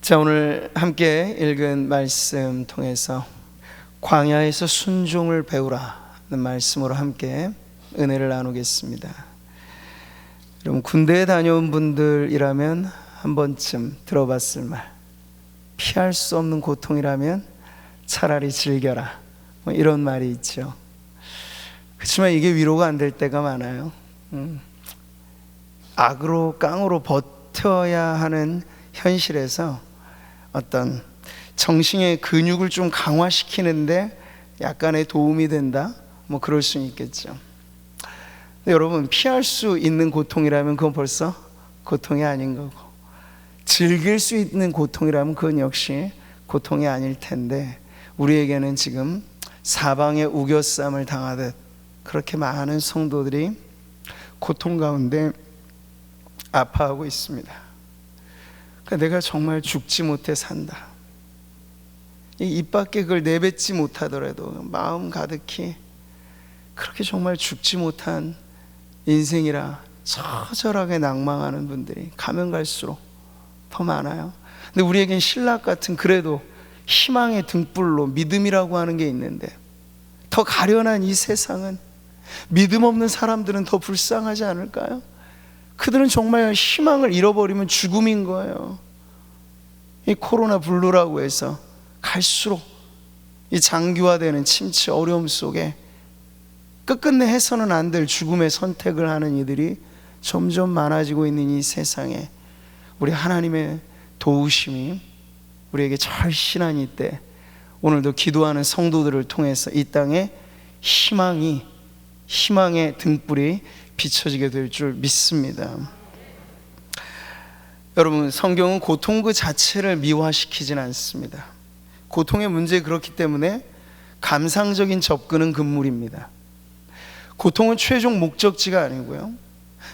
자, 오늘 함께 읽은 말씀 통해서 광야에서 순종을 배우라는 말씀으로 함께 은혜를 나누겠습니다. 여러분, 군대에 다녀온 분들이라면 한 번쯤 들어봤을 말, 피할 수 없는 고통이라면 차라리 즐겨라, 이런 말이 있죠. 그렇지만 이게 위로가 안 될 때가 많아요. 악으로 깡으로 버텨야 하는 현실에서 어떤 정신의 근육을 좀 강화시키는데 약간의 도움이 된다, 그럴 수는 있겠죠. 근데 여러분, 피할 수 있는 고통이라면 그건 벌써 고통이 아닌 거고, 즐길 수 있는 고통이라면 그건 역시 고통이 아닐 텐데, 우리에게는 지금 사방에 우겨쌈을 당하듯 그렇게 많은 성도들이 고통 가운데 아파하고 있습니다. 그러니까 내가 정말 죽지 못해 산다, 입 밖에 그걸 내뱉지 못하더라도 마음 가득히 그렇게 정말 죽지 못한 인생이라 처절하게 낭망하는 분들이 가면 갈수록 더 많아요. 근데 우리에겐 신락 같은 그래도 희망의 등불로 믿음이라고 하는 게 있는데, 더 가련한 이 세상은 믿음 없는 사람들은 더 불쌍하지 않을까요? 그들은 정말 희망을 잃어버리면 죽음인 거예요. 이 코로나 블루라고 해서 갈수록 이 장기화되는 침체, 어려움 속에 끝끝내 해서는 안 될 죽음의 선택을 하는 이들이 점점 많아지고 있는 이 세상에 우리 하나님의 도우심이 우리에게 절실한 이때 오늘도 기도하는 성도들을 통해서 이 땅에 희망의 등불이 비춰지게 될 줄 믿습니다. 여러분, 성경은 고통 그 자체를 미화시키진 않습니다. 고통의 문제 그렇기 때문에 감상적인 접근은 금물입니다. 고통은 최종 목적지가 아니고요,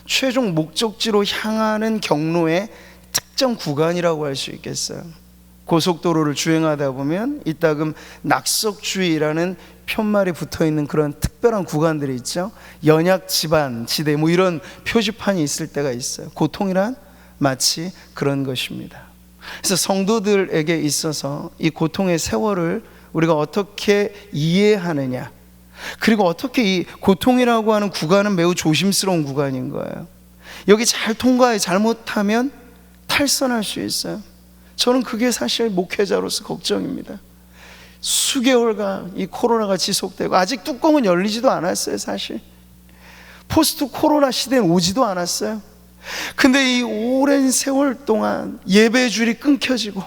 최종 목적지로 향하는 경로의 특정 구간이라고 할 수 있겠어요. 고속도로를 주행하다 보면 이따금 낙석주의라는 편말이 붙어있는 그런 특별한 구간들이 있죠. 연약지반 지대 이런 표지판이 있을 때가 있어요. 고통이란 마치 그런 것입니다. 그래서 성도들에게 있어서 이 고통의 세월을 우리가 어떻게 이해하느냐, 그리고 어떻게 이 고통이라고 하는 구간은 매우 조심스러운 구간인 거예요. 여기 잘 통과해 잘못하면 탈선할 수 있어요. 저는 그게 사실 목회자로서 걱정입니다. 수개월간 이 코로나가 지속되고 아직 뚜껑은 열리지도 않았어요. 사실 포스트 코로나 시대는 오지도 않았어요. 근데 이 오랜 세월 동안 예배줄이 끊겨지고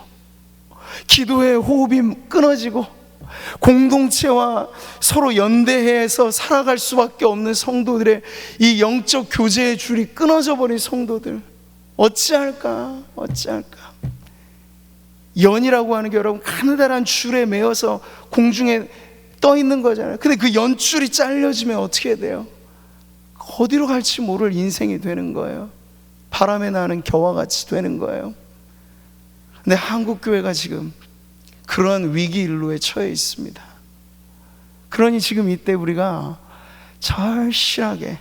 기도의 호흡이 끊어지고 공동체와 서로 연대해서 살아갈 수밖에 없는 성도들의 이 영적 교제의 줄이 끊어져 버린 성도들, 어찌할까? 연이라고 하는 게 여러분 가느다란 줄에 매어서 공중에 떠 있는 거잖아요. 근데 그 연줄이 잘려지면 어떻게 돼요? 어디로 갈지 모를 인생이 되는 거예요. 바람에 나는 겨와 같이 되는 거예요. 근데 한국교회가 지금 그런 위기일로에 처해 있습니다. 그러니 지금 이때 우리가 절실하게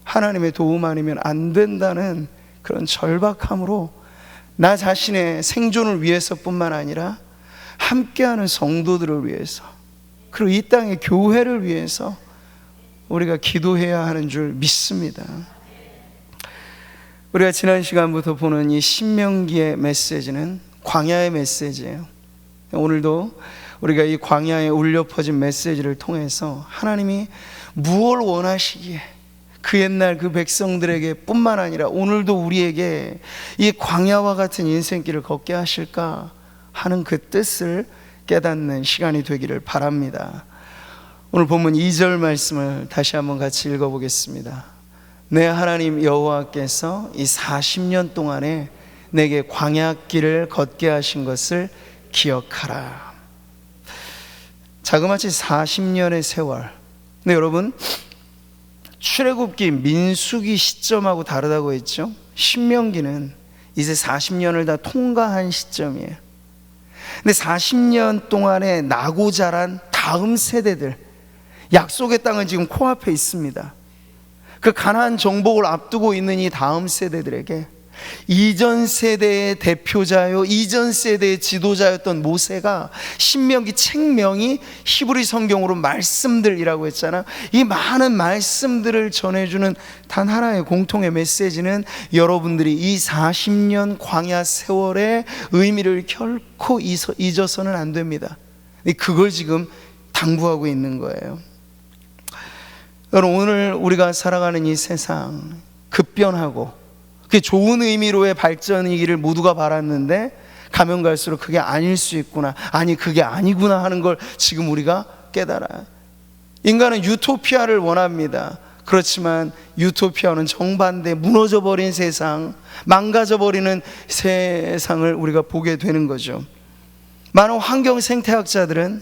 하나님의 도움 아니면 안 된다는 그런 절박함으로 나 자신의 생존을 위해서뿐만 아니라 함께하는 성도들을 위해서, 그리고 이 땅의 교회를 위해서 우리가 기도해야 하는 줄 믿습니다. 우리가 지난 시간부터 보는 이 신명기의 메시지는 광야의 메시지예요. 오늘도 우리가 이 광야에 울려 퍼진 메시지를 통해서 하나님이 무엇을 원하시기에 그 옛날 그 백성들에게 뿐만 아니라 오늘도 우리에게 이 광야와 같은 인생길을 걷게 하실까 하는 그 뜻을 깨닫는 시간이 되기를 바랍니다. 오늘 본문 2절 말씀을 다시 한번 같이 읽어보겠습니다. 내 하나님 여호와께서 이 40년 동안에 내게 광야길을 걷게 하신 것을 기억하라. 자그마치 40년의 세월. 근데 여러분, 출애굽기, 민수기 시점하고 다르다고 했죠. 신명기는 이제 40년을 다 통과한 시점이에요. 근데 40년 동안에 나고 자란 다음 세대들, 약속의 땅은 지금 코앞에 있습니다. 그 가나안 정복을 앞두고 있는 이 다음 세대들에게 이전 세대의 대표자요, 이전 세대의 지도자였던 모세가 신명기 책명이 히브리 성경으로 말씀들이라고 했잖아. 이 많은 말씀들을 전해주는 단 하나의 공통의 메시지는 여러분들이 이 40년 광야 세월의 의미를 결코 잊어서는 안 됩니다. 그걸 지금 당부하고 있는 거예요. 여러분, 오늘 우리가 살아가는 이 세상 급변하고 그게 좋은 의미로의 발전이기를 모두가 바랐는데 가면 갈수록 그게 아닐 수 있구나, 아니 그게 아니구나 하는 걸 지금 우리가 깨달아요. 인간은 유토피아를 원합니다. 그렇지만 유토피아는 정반대, 무너져버린 세상, 망가져버리는 세상을 우리가 보게 되는 거죠. 많은 환경 생태학자들은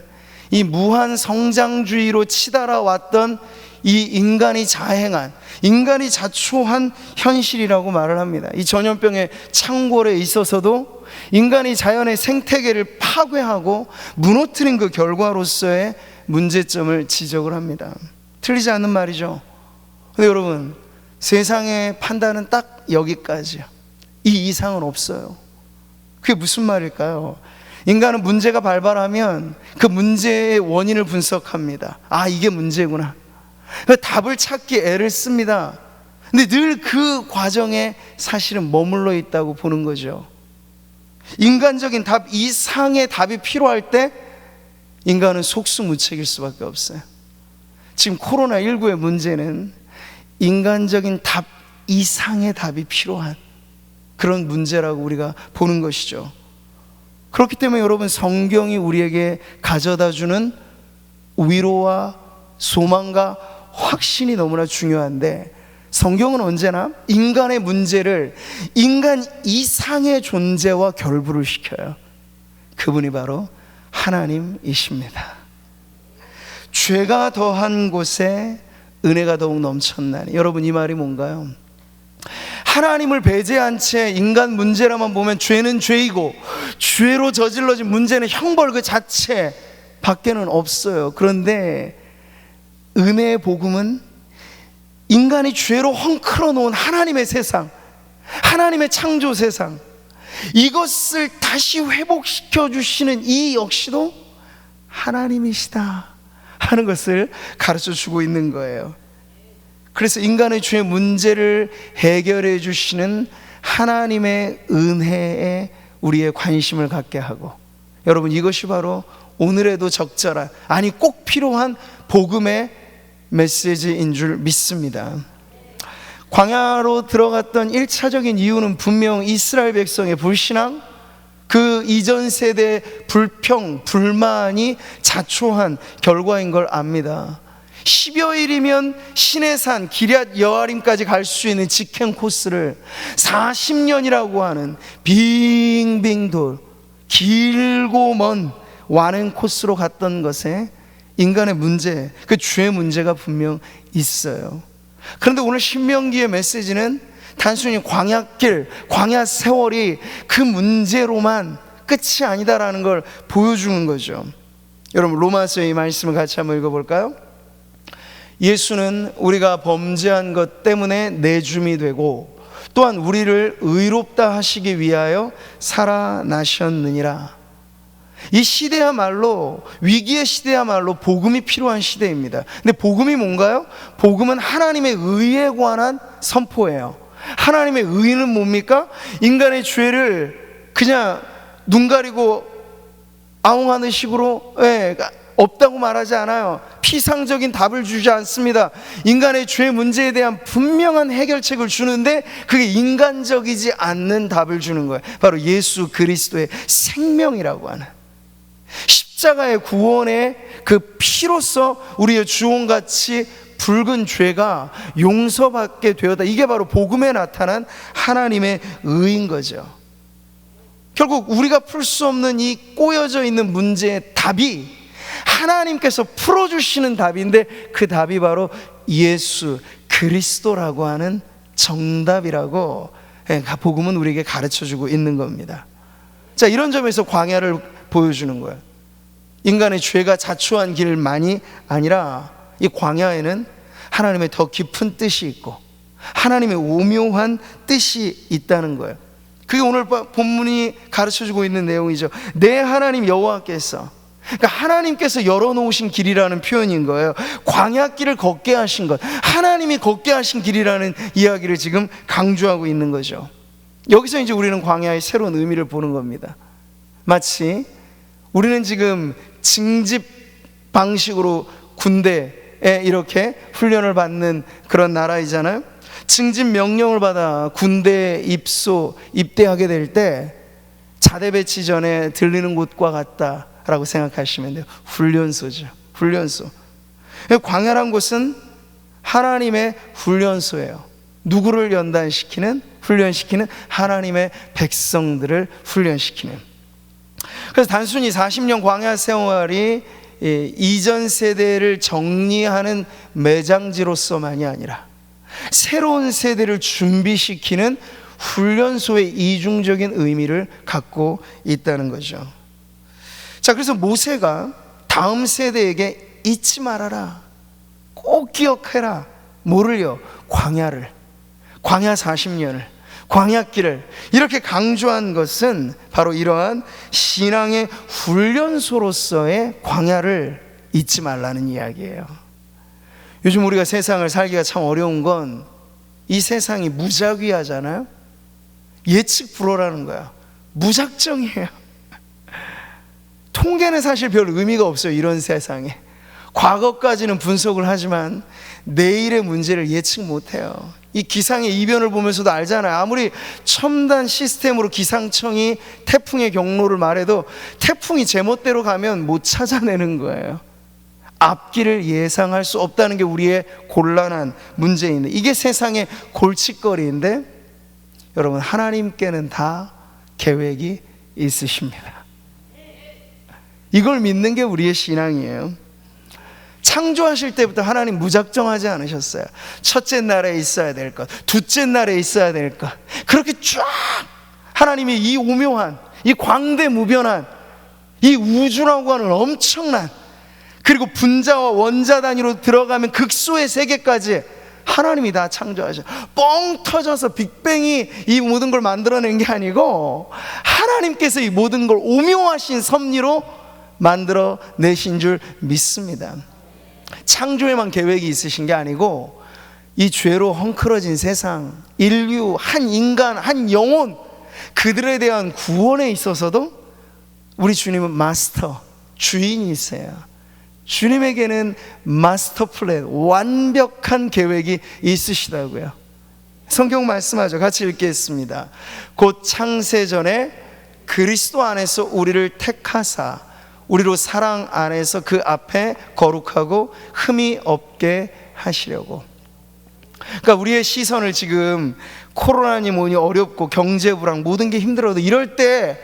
이 무한 성장주의로 치달아왔던 이 인간이 자행한, 인간이 자초한 현실이라고 말을 합니다. 이 전염병의 창궐에 있어서도 인간이 자연의 생태계를 파괴하고 무너뜨린 그 결과로서의 문제점을 지적을 합니다. 틀리지 않는 말이죠. 근데 여러분, 세상의 판단은 딱 여기까지야. 이 이상은 없어요. 그게 무슨 말일까요? 인간은 문제가 발발하면 그 문제의 원인을 분석합니다. 아, 이게 문제구나. 답을 찾기 애를 씁니다. 근데 늘 그 과정에 사실은 머물러 있다고 보는 거죠. 인간적인 답 이상의 답이 필요할 때 인간은 속수무책일 수밖에 없어요. 지금 코로나19의 문제는 인간적인 답 이상의 답이 필요한 그런 문제라고 우리가 보는 것이죠. 그렇기 때문에 여러분, 성경이 우리에게 가져다주는 위로와 소망과 확신이 너무나 중요한데, 성경은 언제나 인간의 문제를 인간 이상의 존재와 결부를 시켜요. 그분이 바로 하나님이십니다. 죄가 더한 곳에 은혜가 더욱 넘쳤나니. 여러분, 이 말이 뭔가요? 하나님을 배제한 채 인간 문제라만 보면 죄는 죄이고 죄로 저질러진 문제는 형벌 그 자체 밖에는 없어요. 그런데 은혜의 복음은 인간이 죄로 헝클어 놓은 하나님의 세상, 하나님의 창조 세상, 이것을 다시 회복시켜 주시는 이 역시도 하나님이시다 하는 것을 가르쳐 주고 있는 거예요. 그래서 인간의 죄 문제를 해결해 주시는 하나님의 은혜에 우리의 관심을 갖게 하고, 여러분, 이것이 바로 오늘에도 적절한, 아니 꼭 필요한 복음의 메시지인 줄 믿습니다. 광야로 들어갔던 1차적인 이유는 분명 이스라엘 백성의 불신앙, 그 이전 세대의 불평, 불만이 자초한 결과인 걸 압니다. 10여일이면 시내산 기럇 여아림까지 갈 수 있는 직행 코스를 40년이라고 하는 빙빙 돌, 길고 먼 완행 코스로 갔던 것에 인간의 문제, 그 죄의 문제가 분명 있어요. 그런데 오늘 신명기의 메시지는 단순히 광야길, 광야 세월이 그 문제로만 끝이 아니다라는 걸 보여주는 거죠. 여러분, 로마서의 이 말씀을 같이 한번 읽어볼까요? 예수는 우리가 범죄한 것 때문에 내줌이 되고 또한 우리를 의롭다 하시기 위하여 살아나셨느니라. 이 시대야말로, 위기의 시대야말로 복음이 필요한 시대입니다. 근데 복음이 뭔가요? 복음은 하나님의 의에 관한 선포예요. 하나님의 의는 뭡니까? 인간의 죄를 그냥 눈 가리고 아웅하는 식으로 없다고 말하지 않아요. 피상적인 답을 주지 않습니다. 인간의 죄 문제에 대한 분명한 해결책을 주는데 그게 인간적이지 않는 답을 주는 거예요. 바로 예수 그리스도의 생명이라고 하는, 십자가의 구원의 그 피로써 우리의 주홍같이 붉은 죄가 용서받게 되었다. 이게 바로 복음에 나타난 하나님의 의인 거죠. 결국 우리가 풀 수 없는 이 꼬여져 있는 문제의 답이 하나님께서 풀어주시는 답인데, 그 답이 바로 예수 그리스도라고 하는 정답이라고 복음은 우리에게 가르쳐주고 있는 겁니다. 자, 이런 점에서 광야를 보여주는 거예요. 인간의 죄가 자초한 길만이 아니라 이 광야에는 하나님의 더 깊은 뜻이 있고 하나님의 오묘한 뜻이 있다는 거예요. 그게 오늘 본문이 가르쳐주고 있는 내용이죠. 내 하나님 여호와께서, 그러니까 하나님께서 열어놓으신 길이라는 표현인 거예요. 광야길을 걷게 하신 것, 하나님이 걷게 하신 길이라는 이야기를 지금 강조하고 있는 거죠. 여기서 이제 우리는 광야의 새로운 의미를 보는 겁니다. 마치 우리는 지금 징집 방식으로 군대에 이렇게 훈련을 받는 그런 나라이잖아요. 징집 명령을 받아 군대에 입대하게 될 때 자대 배치 전에 들리는 곳과 같다라고 생각하시면 돼요. 훈련소죠. 훈련소. 광야란 곳은 하나님의 훈련소예요. 누구를 연단시키는, 훈련시키는? 하나님의 백성들을 훈련시키는. 그래서 단순히 40년 광야 생활이 이전 세대를 정리하는 매장지로서만이 아니라 새로운 세대를 준비시키는 훈련소의 이중적인 의미를 갖고 있다는 거죠. 자, 그래서 모세가 다음 세대에게 잊지 말아라, 꼭 기억해라. 뭐를요? 광야를, 광야 40년을, 광야길을 이렇게 강조한 것은 바로 이러한 신앙의 훈련소로서의 광야를 잊지 말라는 이야기예요. 요즘 우리가 세상을 살기가 참 어려운 건 이 세상이 무작위하잖아요. 예측 불허라는 거야. 무작정이에요. 통계는 사실 별 의미가 없어요. 이런 세상에 과거까지는 분석을 하지만 내일의 문제를 예측 못해요. 이 기상의 이변을 보면서도 알잖아요. 아무리 첨단 시스템으로 기상청이 태풍의 경로를 말해도 태풍이 제멋대로 가면 못 찾아내는 거예요. 앞길을 예상할 수 없다는 게 우리의 곤란한 문제인데, 이게 세상의 골칫거리인데, 여러분, 하나님께는 다 계획이 있으십니다. 이걸 믿는 게 우리의 신앙이에요. 창조하실 때부터 하나님 무작정하지 않으셨어요. 첫째 날에 있어야 될 것, 둘째 날에 있어야 될 것, 그렇게 쫙 하나님이 이 오묘한, 이 광대무변한 이 우주라고 하는 엄청난, 그리고 분자와 원자 단위로 들어가면 극소의 세계까지 하나님이 다 창조하셔. 뻥 터져서 빅뱅이 이 모든 걸 만들어낸 게 아니고 하나님께서 이 모든 걸 오묘하신 섭리로 만들어내신 줄 믿습니다. 창조에만 계획이 있으신 게 아니고 이 죄로 헝클어진 세상, 인류, 한 인간, 한 영혼, 그들에 대한 구원에 있어서도 우리 주님은 마스터, 주인이세요. 주님에게는 마스터 플랜, 완벽한 계획이 있으시다고요. 성경 말씀하죠. 같이 읽겠습니다. 곧 창세전에 그리스도 안에서 우리를 택하사 우리로 사랑 안에서 그 앞에 거룩하고 흠이 없게 하시려고. 그러니까 우리의 시선을 지금 코로나니 뭐니 어렵고 경제 불황 모든 게 힘들어도 이럴 때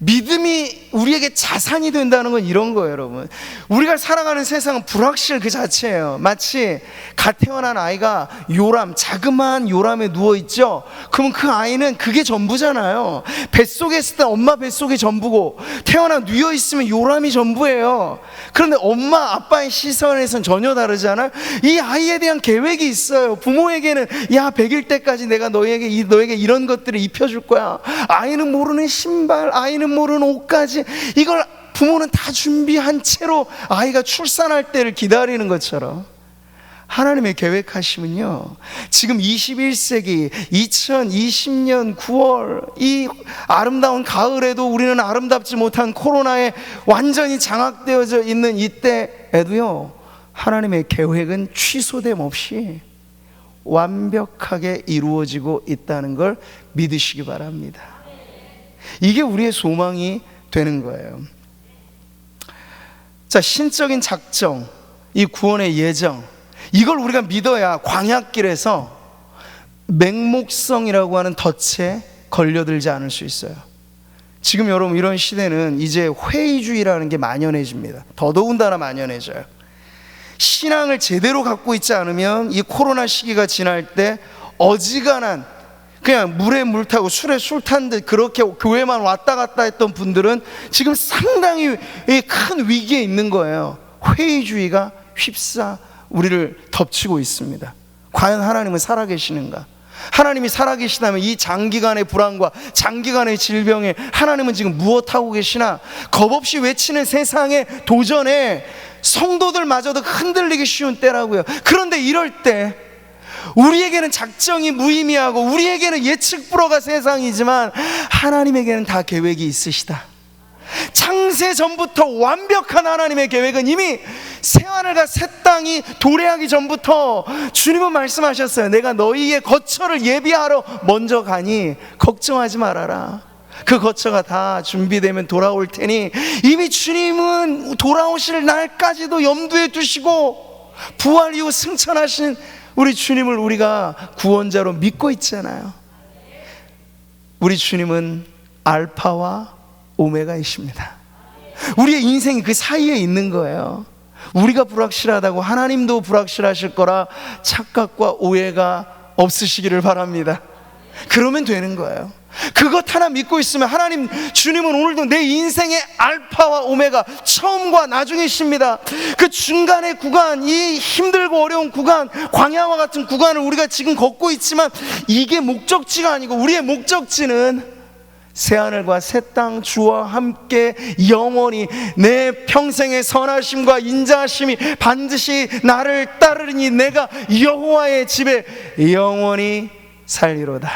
믿음이 우리에게 자산이 된다는 건 이런 거예요, 여러분. 우리가 살아가는 세상은 불확실 그 자체예요. 마치 갓 태어난 아이가 요람, 자그마한 요람에 누워있죠. 그러면 그 아이는 그게 전부잖아요. 뱃속에 있을 때 엄마 뱃속이 전부고 태어나 누워있으면 요람이 전부예요. 그런데 엄마 아빠의 시선에선 전혀 다르잖아요. 이 아이에 대한 계획이 있어요. 부모에게는 야 100일 때까지 내가 너에게 이런 것들을 입혀줄 거야. 아이는 모르는 신발, 아이는 모르는 옷까지, 이걸 부모는 다 준비한 채로 아이가 출산할 때를 기다리는 것처럼 하나님의 계획하심은요, 지금 21세기 2020년 9월 이 아름다운 가을에도 우리는 아름답지 못한 코로나에 완전히 장악되어져 있는 이때에도요, 하나님의 계획은 취소됨 없이 완벽하게 이루어지고 있다는 걸 믿으시기 바랍니다. 이게 우리의 소망이 되는 거예요. 자, 신적인 작정, 이 구원의 예정, 이걸 우리가 믿어야 광야길에서 맹목성이라고 하는 덫에 걸려들지 않을 수 있어요. 지금 여러분 이런 시대는 이제 회의주의라는 게 만연해집니다. 더더군다나 만연해져요. 신앙을 제대로 갖고 있지 않으면 이 코로나 시기가 지날 때 어지간한 그냥 물에 물 타고 술에 술 탄 듯 그렇게 교회만 왔다 갔다 했던 분들은 지금 상당히 큰 위기에 있는 거예요. 회의주의가 휩싸 우리를 덮치고 있습니다. 과연 하나님은 살아계시는가? 하나님이 살아계시다면 이 장기간의 불안과 장기간의 질병에 하나님은 지금 무엇하고 계시나? 겁없이 외치는 세상의 도전에 성도들마저도 흔들리기 쉬운 때라고요. 그런데 이럴 때 우리에게는 작정이 무의미하고 우리에게는 예측 불허가 세상이지만 하나님에게는 다 계획이 있으시다. 창세 전부터 완벽한 하나님의 계획은 이미 새하늘과 새 땅이 도래하기 전부터 주님은 말씀하셨어요. 내가 너희의 거처를 예비하러 먼저 가니 걱정하지 말아라. 그 거처가 다 준비되면 돌아올 테니, 이미 주님은 돌아오실 날까지도 염두에 두시고 부활 이후 승천하신 우리 주님을 우리가 구원자로 믿고 있잖아요. 우리 주님은 알파와 오메가이십니다. 우리의 인생이 그 사이에 있는 거예요. 우리가 불확실하다고 하나님도 불확실하실 거라 착각과 오해가 없으시기를 바랍니다. 그러면 되는 거예요. 그것 하나 믿고 있으면 하나님 주님은 오늘도 내 인생의 알파와 오메가, 처음과 나중이십니다. 그 중간의 구간, 이 힘들고 어려운 구간, 광야와 같은 구간을 우리가 지금 걷고 있지만 이게 목적지가 아니고 우리의 목적지는 새하늘과 새 땅 주와 함께 영원히 내 평생의 선하심과 인자하심이 반드시 나를 따르니 내가 여호와의 집에 영원히 살리로다.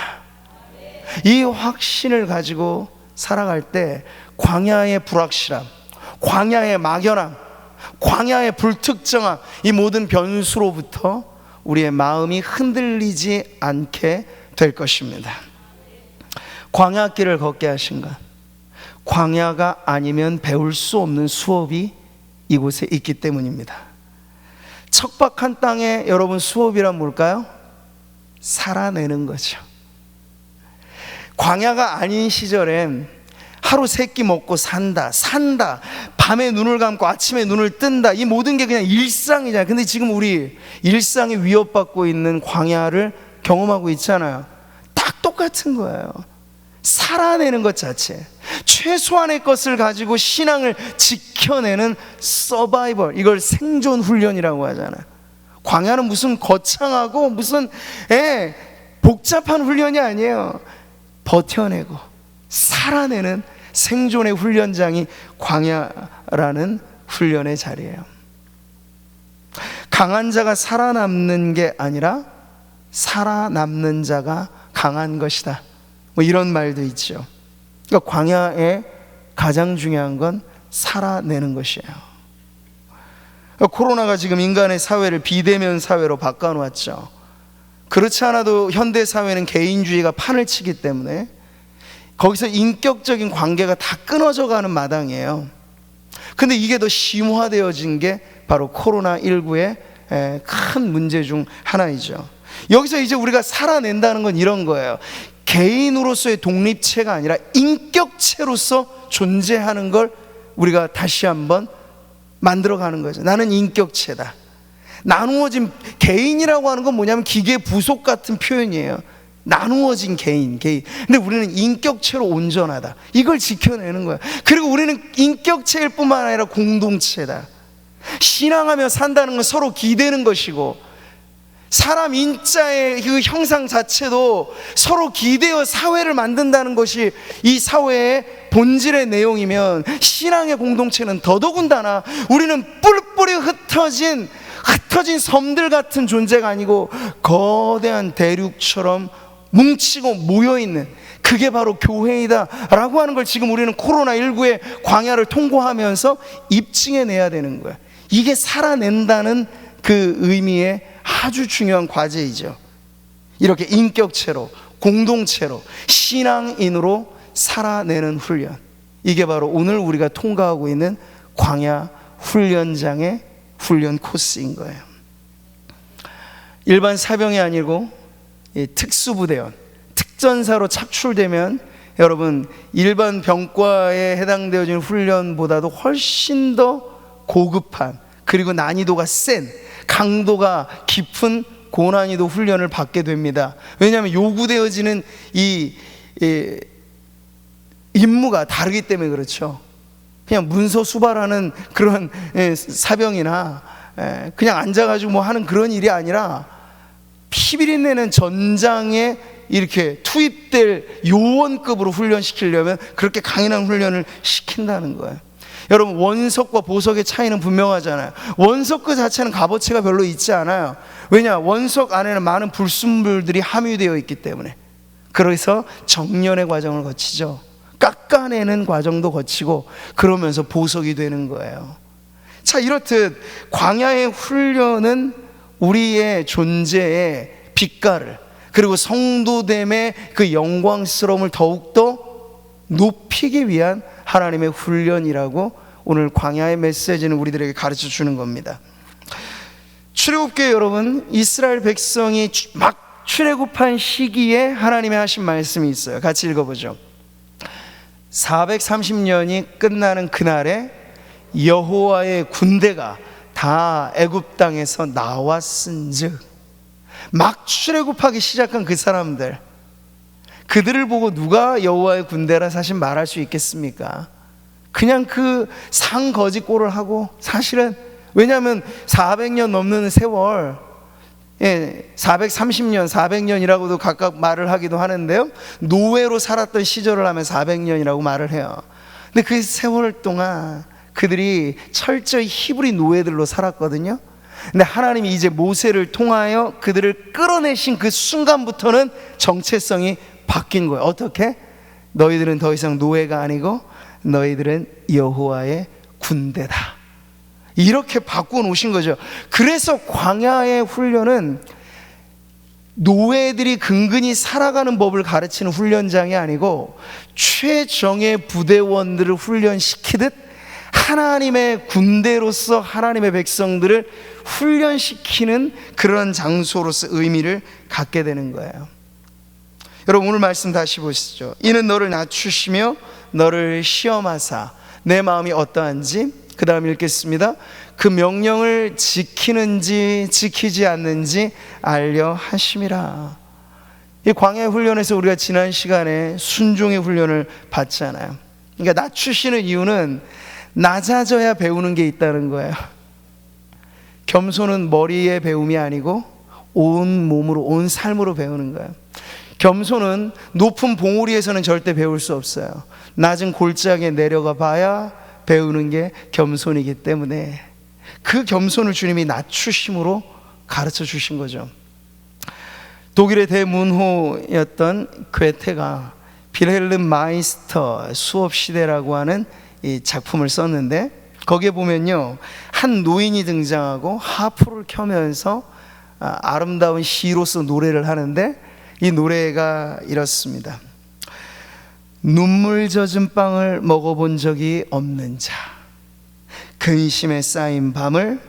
이 확신을 가지고 살아갈 때 광야의 불확실함, 광야의 막연함, 광야의 불특정함, 이 모든 변수로부터 우리의 마음이 흔들리지 않게 될 것입니다. 광야길을 걷게 하신 것, 광야가 아니면 배울 수 없는 수업이 이곳에 있기 때문입니다. 척박한 땅에 여러분 수업이란 뭘까요? 살아내는 거죠. 광야가 아닌 시절엔 하루 세 끼 먹고 산다, 밤에 눈을 감고 아침에 눈을 뜬다, 이 모든 게 그냥 일상이잖아요. 근데 지금 우리 일상에 위협받고 있는 광야를 경험하고 있잖아요. 딱 똑같은 거예요. 살아내는 것 자체, 최소한의 것을 가지고 신앙을 지켜내는 서바이벌, 이걸 생존 훈련이라고 하잖아요. 광야는 무슨 거창하고 무슨 복잡한 훈련이 아니에요. 버텨내고 살아내는 생존의 훈련장이 광야라는 훈련의 자리예요. 강한 자가 살아남는 게 아니라 살아남는 자가 강한 것이다, 뭐 이런 말도 있죠. 그러니까 광야에 가장 중요한 건 살아내는 것이에요. 그러니까 코로나가 지금 인간의 사회를 비대면 사회로 바꿔놓았죠. 그렇지 않아도 현대 사회는 개인주의가 판을 치기 때문에 거기서 인격적인 관계가 다 끊어져 가는 마당이에요. 근데 이게 더 심화되어진 게 바로 코로나19의 큰 문제 중 하나이죠. 여기서 이제 우리가 살아낸다는 건 이런 거예요. 개인으로서의 독립체가 아니라 인격체로서 존재하는 걸 우리가 다시 한번 만들어가는 거죠. 나는 인격체다. 나누어진 개인이라고 하는 건 뭐냐면 기계 부속 같은 표현이에요. 나누어진 개인. 근데 우리는 인격체로 온전하다, 이걸 지켜내는 거야. 그리고 우리는 인격체일 뿐만 아니라 공동체다. 신앙하며 산다는 건 서로 기대는 것이고, 사람 인자의 그 형상 자체도 서로 기대어 사회를 만든다는 것이 이 사회의 본질의 내용이면, 신앙의 공동체는 더더군다나 우리는 뿔뿔이 흩어진 섬들 같은 존재가 아니고 거대한 대륙처럼 뭉치고 모여있는, 그게 바로 교회이다 라고 하는 걸 지금 우리는 코로나19의 광야를 통과하면서 입증해내야 되는 거야. 이게 살아낸다는 그 의미의 아주 중요한 과제이죠. 이렇게 인격체로, 공동체로, 신앙인으로 살아내는 훈련, 이게 바로 오늘 우리가 통과하고 있는 광야 훈련장의 훈련 코스인 거예요. 일반 사병이 아니고 특수부대원, 특전사로 착출되면 여러분 일반 병과에 해당되어지는 훈련보다도 훨씬 더 고급한, 그리고 난이도가 센, 강도가 깊은 고난이도 훈련을 받게 됩니다. 왜냐하면 요구되어지는 이 임무가 다르기 때문에 그렇죠. 그냥 문서 수발하는 그런 사병이나 그냥 앉아가지고 뭐 하는 그런 일이 아니라 피비린내는 전장에 이렇게 투입될 요원급으로 훈련시키려면 그렇게 강인한 훈련을 시킨다는 거예요. 여러분, 원석과 보석의 차이는 분명하잖아요. 원석 그 자체는 값어치가 별로 있지 않아요. 왜냐? 원석 안에는 많은 불순물들이 함유되어 있기 때문에. 그래서 정련의 과정을 거치죠. 깎아내는 과정도 거치고 그러면서 보석이 되는 거예요. 자, 이렇듯 광야의 훈련은 우리의 존재의 빛깔을, 그리고 성도됨의 그 영광스러움을 더욱더 높이기 위한 하나님의 훈련이라고 오늘 광야의 메시지는 우리들에게 가르쳐 주는 겁니다. 출애굽기 여러분, 이스라엘 백성이 막 출애굽한 시기에 하나님의 하신 말씀이 있어요. 같이 읽어보죠. 430년이 끝나는 그날에 여호와의 군대가 다 애굽 땅에서 나왔은즉, 막 출애굽하기 시작한 그 사람들, 그들을 보고 누가 여호와의 군대라 사실 말할 수 있겠습니까? 그냥 그 상거짓꼴을 하고, 사실은 왜냐하면 400년 넘는 세월, 430년, 400년이라고도 각각 말을 하기도 하는데요, 노예로 살았던 시절을 하면 400년이라고 말을 해요. 근데 그 세월 동안 그들이 철저히 히브리 노예들로 살았거든요. 근데 하나님이 이제 모세를 통하여 그들을 끌어내신 그 순간부터는 정체성이 바뀐 거예요. 어떻게? 너희들은 더 이상 노예가 아니고 너희들은 여호와의 군대다, 이렇게 바꾸어 놓으신 거죠. 그래서 광야의 훈련은 노예들이 근근히 살아가는 법을 가르치는 훈련장이 아니고 최정예 부대원들을 훈련시키듯 하나님의 군대로서 하나님의 백성들을 훈련시키는 그런 장소로서 의미를 갖게 되는 거예요. 여러분, 오늘 말씀 다시 보시죠. 이는 너를 낮추시며 너를 시험하사 내 마음이 어떠한지, 그 다음 읽겠습니다. 그 명령을 지키는지 지키지 않는지 알려 하심이라. 이 광야의 훈련에서 우리가 지난 시간에 순종의 훈련을 받잖아요. 그러니까 낮추시는 이유는 낮아져야 배우는 게 있다는 거예요. 겸손은 머리의 배움이 아니고 온 몸으로, 온 삶으로 배우는 거예요. 겸손은 높은 봉우리에서는 절대 배울 수 없어요. 낮은 골짜기에 내려가 봐야 배우는 게 겸손이기 때문에 그 겸손을 주님이 낮추심으로 가르쳐 주신 거죠. 독일의 대문호였던 괴테가 빌헬름 마이스터 수업시대라고 하는 이 작품을 썼는데, 거기에 보면요, 한 노인이 등장하고 하프를 켜면서 아름다운 시로서 노래를 하는데, 이 노래가 이렇습니다. 눈물 젖은 빵을 먹어본 적이 없는 자, 근심에 쌓인 밤을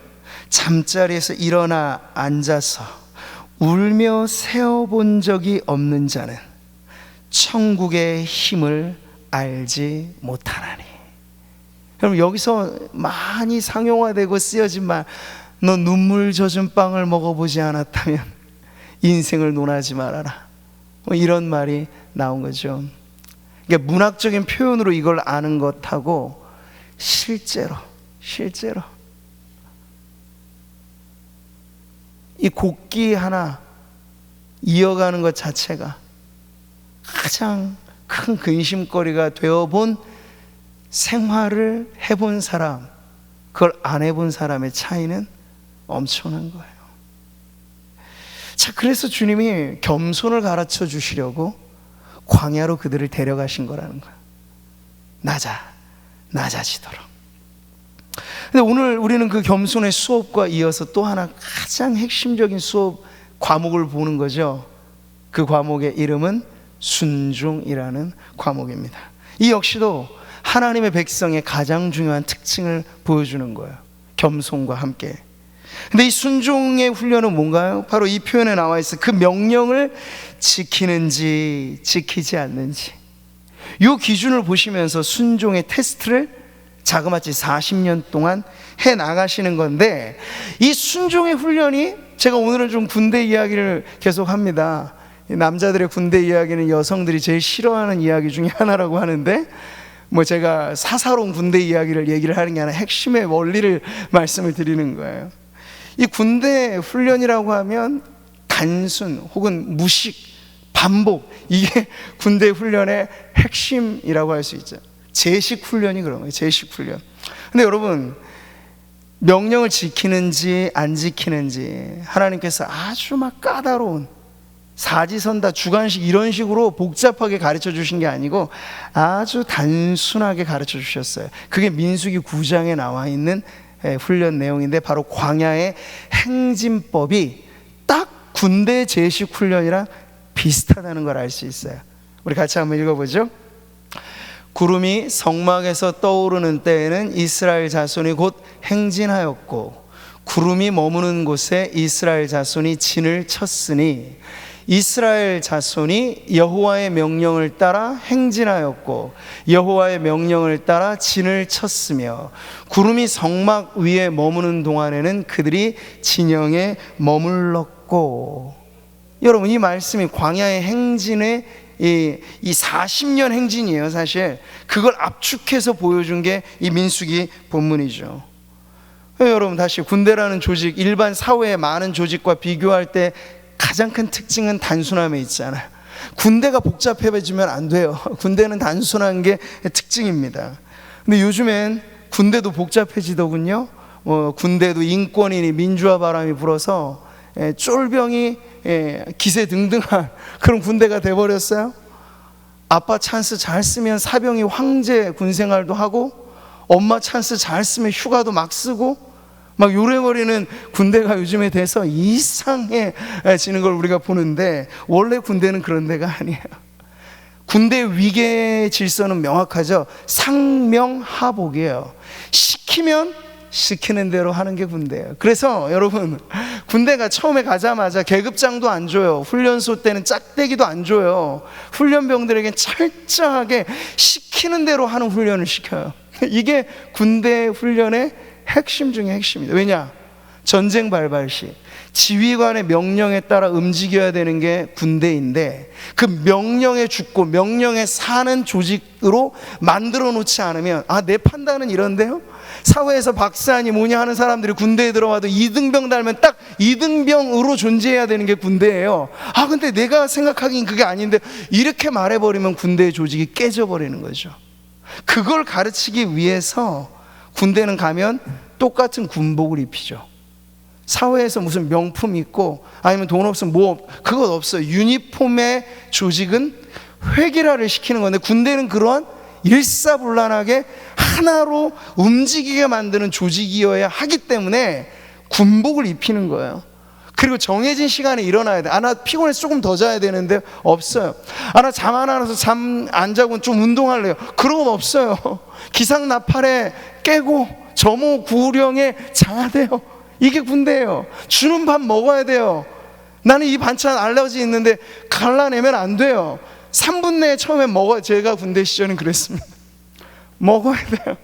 잠자리에서 일어나 앉아서 울며 세어본 적이 없는 자는 천국의 힘을 알지 못하나니. 여러분, 여기서 많이 상용화되고 쓰여진 말, 너 눈물 젖은 빵을 먹어보지 않았다면 인생을 논하지 말아라, 이런 말이 나온 거죠. 그러니까 문학적인 표현으로 이걸 아는 것하고 실제로 이 곡기 하나 이어가는 것 자체가 가장 큰 근심거리가 되어본 생활을 해본 사람, 그걸 안 해본 사람의 차이는 엄청난 거예요. 자, 그래서 주님이 겸손을 가르쳐 주시려고 광야로 그들을 데려가신 거라는 거예요. 낮아지도록. 근데 오늘 우리는 그 겸손의 수업과 이어서 또 하나 가장 핵심적인 수업 과목을 보는 거죠. 그 과목의 이름은 순종이라는 과목입니다. 이 역시도 하나님의 백성의 가장 중요한 특징을 보여주는 거예요. 겸손과 함께. 근데 이 순종의 훈련은 뭔가요? 바로 이 표현에 나와 있어요. 그 명령을 지키는지 지키지 않는지, 이 기준을 보시면서 순종의 테스트를 자그마치 40년 동안 해 나가시는 건데, 이 순종의 훈련이, 제가 오늘은 좀 군대 이야기를 계속 합니다. 남자들의 군대 이야기는 여성들이 제일 싫어하는 이야기 중에 하나라고 하는데, 제가 사사로운 군대 이야기를 얘기를 하는 게 아니라 핵심의 원리를 말씀을 드리는 거예요. 이 군대 훈련이라고 하면 단순 혹은 무식, 반복, 이게 군대 훈련의 핵심이라고 할 수 있죠. 제식 훈련이 그런 거예요. 제식 훈련. 근데 여러분, 명령을 지키는지 안 지키는지 하나님께서 아주 막 까다로운 사지선다, 주관식 이런 식으로 복잡하게 가르쳐 주신 게 아니고 아주 단순하게 가르쳐 주셨어요. 그게 민수기 9장에 나와 있는 훈련 내용인데, 바로 광야의 행진법이 딱 군대 제식 훈련이랑 비슷하다는 걸 알 수 있어요. 우리 같이 한번 읽어보죠. 구름이 성막에서 떠오르는 때에는 이스라엘 자손이 곧 행진하였고, 구름이 머무는 곳에 이스라엘 자손이 진을 쳤으니 이스라엘 자손이 여호와의 명령을 따라 행진하였고 여호와의 명령을 따라 진을 쳤으며, 구름이 성막 위에 머무는 동안에는 그들이 진영에 머물렀고. 여러분, 이 말씀이 광야의 행진의 이 40년 행진이에요. 사실 그걸 압축해서 보여준 게 이 민수기 본문이죠. 여러분, 다시 군대라는 조직, 일반 사회의 많은 조직과 비교할 때 가장 큰 특징은 단순함에 있잖아요. 군대가 복잡해지면 안 돼요. 군대는 단순한 게 특징입니다. 근데 요즘엔 군대도 복잡해지더군요. 군대도 인권이니 민주화 바람이 불어서 쫄병이 기세등등한 그런 군대가 돼버렸어요. 아빠 찬스 잘 쓰면 사병이 황제 군생활도 하고, 엄마 찬스 잘 쓰면 휴가도 막 쓰고, 막 요래거리는 군대가 요즘에 돼서 이상해지는 걸 우리가 보는데, 원래 군대는 그런 데가 아니에요. 군대 위계 질서는 명확하죠. 상명하복이에요. 시키면 시키는 대로 하는 게 군대예요. 그래서 여러분, 군대가 처음에 가자마자 계급장도 안 줘요. 훈련소 때는 짝대기도 안 줘요. 훈련병들에게 철저하게 시키는 대로 하는 훈련을 시켜요. 이게 군대 훈련의 핵심 중에 핵심입니다. 왜냐? 전쟁 발발 시 지휘관의 명령에 따라 움직여야 되는 게 군대인데, 그 명령에 죽고 명령에 사는 조직으로 만들어 놓지 않으면, 내 판단은 이런데요? 사회에서 박사니 뭐냐 하는 사람들이 군대에 들어와도 2등병 달면 딱 2등병으로 존재해야 되는 게 군대예요. 근데 내가 생각하기엔 그게 아닌데, 이렇게 말해버리면 군대의 조직이 깨져버리는 거죠. 그걸 가르치기 위해서 군대는 가면 똑같은 군복을 입히죠. 사회에서 무슨 명품 있고 아니면 돈 없으면 그것 없어요. 유니폼의 조직은 획일화를 시키는 건데, 군대는 그러한 일사불란하게 하나로 움직이게 만드는 조직이어야 하기 때문에 군복을 입히는 거예요. 그리고 정해진 시간에 일어나야 돼. 나 피곤해서 조금 더 자야 되는데, 없어요. 나 잠 안 와서 잠 안 자고 좀 운동할래요. 그런 건 없어요. 기상나팔에 깨고 점호구령에 자야 돼요. 이게 군대예요. 주는 밥 먹어야 돼요. 나는 이 반찬 알러지 있는데 갈라내면 안 돼요. 3분 내에 처음에 먹어야, 제가 군대 시절은 그랬습니다. 먹어야 돼요.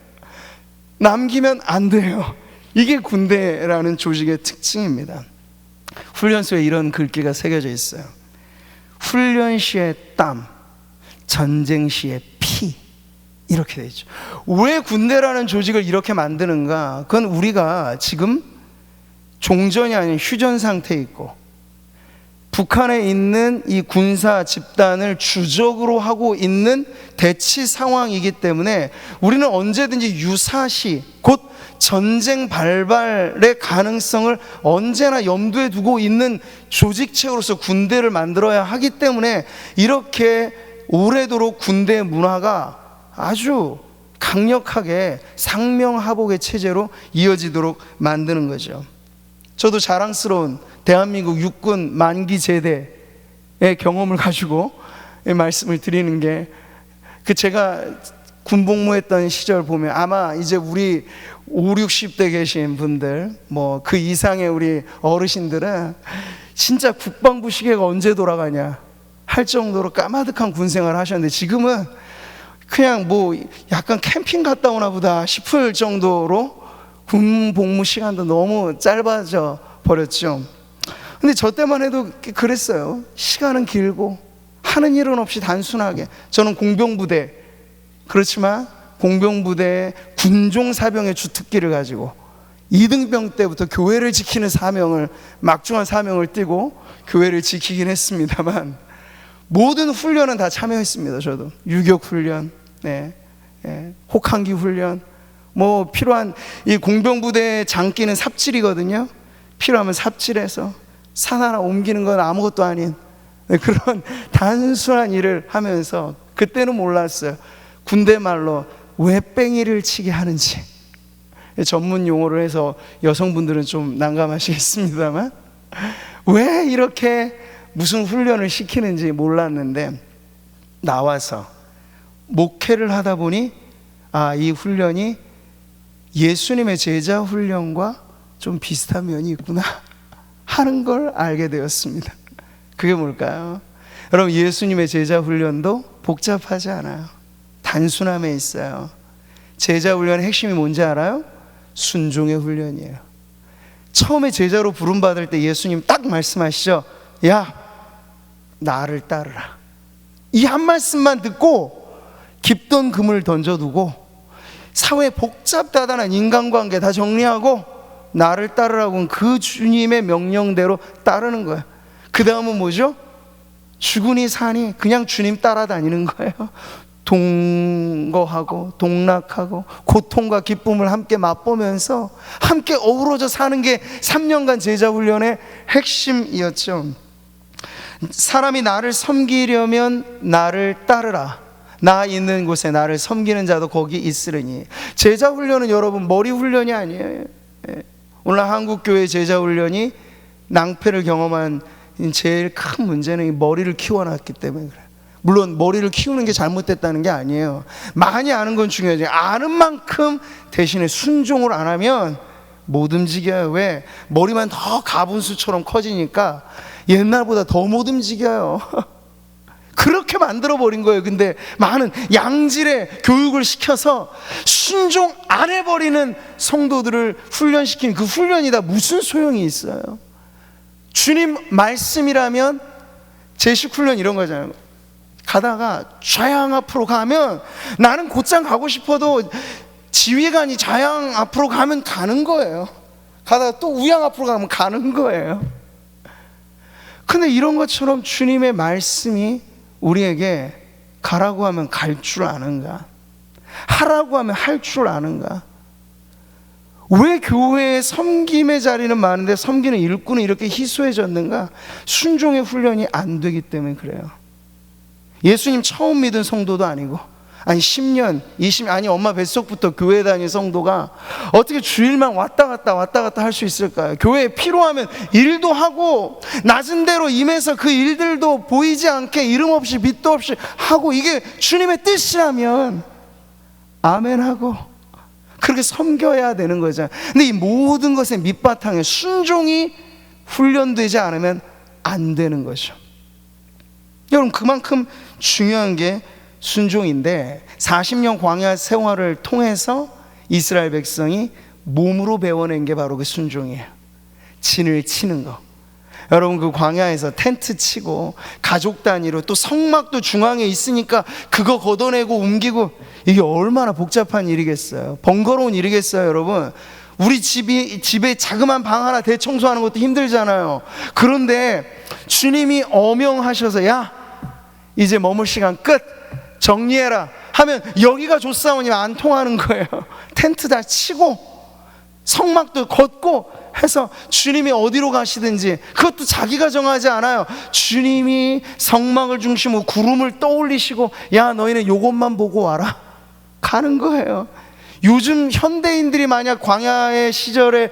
남기면 안 돼요. 이게 군대라는 조직의 특징입니다. 훈련소에 이런 글귀가 새겨져 있어요. 훈련 시의 땀, 전쟁 시의 피. 이렇게 되어 있죠. 왜 군대라는 조직을 이렇게 만드는가? 그건 우리가 지금 종전이 아닌 휴전 상태에 있고, 북한에 있는 이 군사 집단을 주적으로 하고 있는 대치 상황이기 때문에 우리는 언제든지 유사시, 곧 전쟁 발발의 가능성을 언제나 염두에 두고 있는 조직체로서 군대를 만들어야 하기 때문에, 이렇게 오래도록 군대 문화가 아주 강력하게 상명하복의 체제로 이어지도록 만드는 거죠. 저도 자랑스러운 대한민국 육군 만기 제대의 경험을 가지고 말씀을 드리는 게, 제가 군복무했던 시절 보면 아마 이제 우리 5, 60대 계신 분들, 그 이상의 우리 어르신들은 진짜 국방부 시계가 언제 돌아가냐 할 정도로 까마득한 군생활을 하셨는데, 지금은 그냥 약간 캠핑 갔다 오나 보다 싶을 정도로 군 복무 시간도 너무 짧아져 버렸죠. 근데 저 때만 해도 그랬어요. 시간은 길고 하는 일은 없이 단순하게, 저는 공병부대, 그렇지만 공병부대의 군종사병의 주특기를 가지고 2등병 때부터 교회를 지키는 사명을, 막중한 사명을 띠고 교회를 지키긴 했습니다만 모든 훈련은 다 참여했습니다. 저도 유격 훈련, 혹한기 훈련, 뭐 필요한, 이 공병부대의 장기는 삽질이거든요. 필요하면 삽질해서 산 하나 옮기는 건 아무것도 아닌 그런 단순한 일을 하면서, 그때는 몰랐어요. 군대 말로 왜 뺑이를 치게 하는지, 전문 용어로 해서 여성분들은 좀 난감하시겠습니다만 왜 이렇게 무슨 훈련을 시키는지 몰랐는데, 나와서 목회를 하다 보니 이 훈련이 예수님의 제자 훈련과 좀 비슷한 면이 있구나 하는 걸 알게 되었습니다. 그게 뭘까요? 여러분, 예수님의 제자 훈련도 복잡하지 않아요. 단순함에 있어요. 제자 훈련의 핵심이 뭔지 알아요? 순종의 훈련이에요. 처음에 제자로 부름받을 때 예수님 딱 말씀하시죠. 야, 나를 따르라. 이 한 말씀만 듣고 깊던 금을 던져두고 사회 복잡다단한 인간관계 다 정리하고 나를 따르라고는 그 주님의 명령대로 따르는 거예요. 그 다음은 뭐죠? 주군이 사니 그냥 주님 따라다니는 거예요. 동거하고 동락하고 고통과 기쁨을 함께 맛보면서 함께 어우러져 사는 게 3년간 제자훈련의 핵심이었죠. 사람이 나를 섬기려면 나를 따르라. 나 있는 곳에 나를 섬기는 자도 거기 있으리니. 제자훈련은 여러분 머리 훈련이 아니에요. 오늘 한국교회 제자훈련이 낭패를 경험한 제일 큰 문제는 이 머리를 키워놨기 때문에 그래요. 물론 머리를 키우는 게 잘못됐다는 게 아니에요. 많이 아는 건 중요하지. 아는 만큼 대신에 순종을 안 하면 못 움직여요. 왜? 머리만 더 가분수처럼 커지니까 옛날보다 더 못 움직여요. 그렇게 만들어버린 거예요. 근데 많은 양질의 교육을 시켜서 순종 안 해버리는 성도들을 훈련시키는 그 훈련이 다 무슨 소용이 있어요? 주님 말씀이라면 제식 훈련 이런 거잖아요. 가다가 좌양 앞으로 가면 나는 곧장 가고 싶어도 지휘관이 좌양 앞으로 가면 가는 거예요. 가다가 또 우양 앞으로 가면 가는 거예요. 근데 이런 것처럼 주님의 말씀이 우리에게 가라고 하면 갈 줄 아는가? 하라고 하면 할 줄 아는가? 왜 교회에 섬김의 자리는 많은데 섬기는 일꾼은 이렇게 희소해졌는가? 순종의 훈련이 안 되기 때문에 그래요. 예수님 처음 믿은 성도도 아니고, 아니 10년, 20년, 아니 엄마 뱃속부터 교회 다닌 성도가 어떻게 주일만 왔다 갔다 할 수 있을까요? 교회에 필요하면 일도 하고 낮은 대로 임해서 그 일들도 보이지 않게 이름 없이 빛도 없이 하고, 이게 주님의 뜻이라면 아멘하고 그렇게 섬겨야 되는 거죠. 근데 이 모든 것의 밑바탕에 순종이 훈련되지 않으면 안 되는 거죠. 여러분, 그만큼 중요한 게 순종인데 40년 광야 생활을 통해서 이스라엘 백성이 몸으로 배워낸 게 바로 그 순종이에요. 진을 치는 거. 여러분, 그 광야에서 텐트 치고 가족 단위로 또 성막도 중앙에 있으니까 그거 걷어내고 옮기고, 이게 얼마나 복잡한 일이겠어요. 번거로운 일이겠어요. 여러분, 우리 집에 자그마한 방 하나 대청소하는 것도 힘들잖아요. 그런데 주님이 어명하셔서 야, 이제 머물 시간 끝, 정리해라 하면 여기가 조사원이면 안 통하는 거예요. 텐트 다 치고 성막도 걷고 해서 주님이 어디로 가시든지 그것도 자기가 정하지 않아요. 주님이 성막을 중심으로 구름을 떠올리시고 야, 너희는 요것만 보고 와라 가는 거예요. 요즘 현대인들이 만약 광야의 시절에